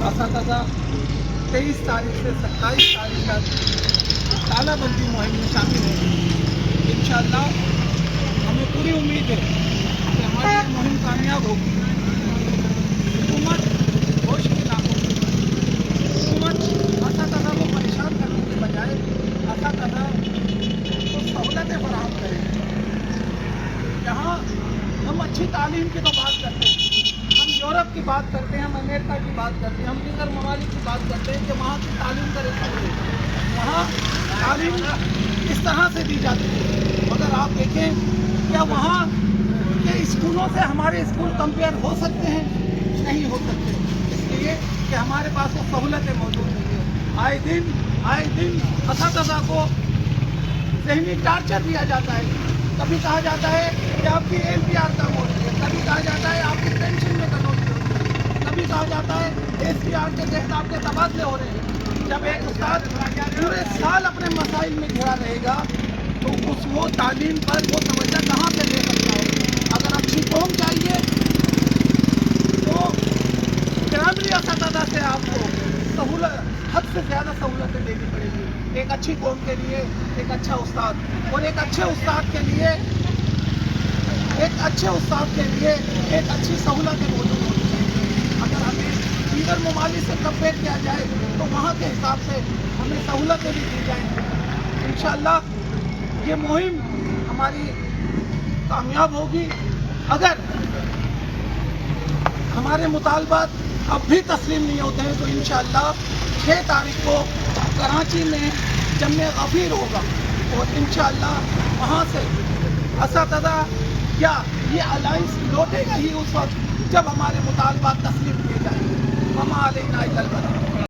اساتذہ 23 تاریخ سے 27 تاریخ تک تالہ بندی مہم میں شامل ہیں۔ انشاءاللہ ہمیں پوری امید ہے کہ ہماری یہ مہم کامیاب ہوگی۔ حکومت ہوش کی نہ ہوگی، حکومت اساتذہ کو پریشان کرنے کے بجائے اساتذہ کو سہولتیں فراہم کرے۔ یہاں ہم اچھی تعلیم کی تو بات کرتے ہیں، ہم یورپ کی بات کرتے ہیں، ہم امریکہ کی بات کرتے ہیں، ہم دیگر ممالک کی بات کرتے ہیں کہ وہاں کی تعلیم کا رسول ہے، وہاں تعلیم اس طرح سے دی جاتی ہے۔ مگر آپ دیکھیں کیا وہاں کے اسکولوں سے ہمارے اسکول کمپیئر ہو سکتے ہیں؟ نہیں ہو سکتے، اس لیے کہ ہمارے پاس وہ سہولتیں موجود نہیں ہیں۔ آئے دن اساتذہ کو ذہنی ٹارچر دیا جاتا ہے۔ کبھی کہا جاتا ہے کہ آپ کی LPR کم ہو رہی ہے، کبھی کہا جاتا ہے آپ کی پینشن میں کٹوتی ہوتی ہے، کبھی کہا جاتا ہے SPR کے تحت آپ کے تبادلے ہو رہے ہیں۔ جب ایک استاد پورے سال اپنے مسائل میں گھرا رہے گا تو وہ تعلیم پر وہ توجہ کہاں سے لے سکتا ہے؟ اگر اچھی قوم چاہیے تو پرائمری اساتذہ سے آپ کو حد سے زیادہ سہولتیں دینی پڑے گی۔ ایک اچھی قوم کے لیے ایک اچھا استاد، اور ایک اچھے استاد کے لیے ایک اچھی سہولتیں موجود ہونی چاہیے۔ اگر ہمیں دیگر ممالک سے کمپیئر کیا جائے تو وہاں کے حساب سے ہمیں سہولتیں بھی دی جائیں۔ انشاءاللہ یہ مہم ہماری کامیاب ہوگی۔ اگر ہمارے مطالبات اب بھی تسلیم نہیں ہوتے ہیں تو انشاءاللہ 6 تاریخ کو کراچی میں جمع غفیر ہوگا، اور انشاءاللہ وہاں سے اساتذہ یا یہ الائنس لوٹے گا ہی اس وقت جب ہمارے مطالبات تسلیم کیے جائیں گے۔ وما علینا الا البلاغ۔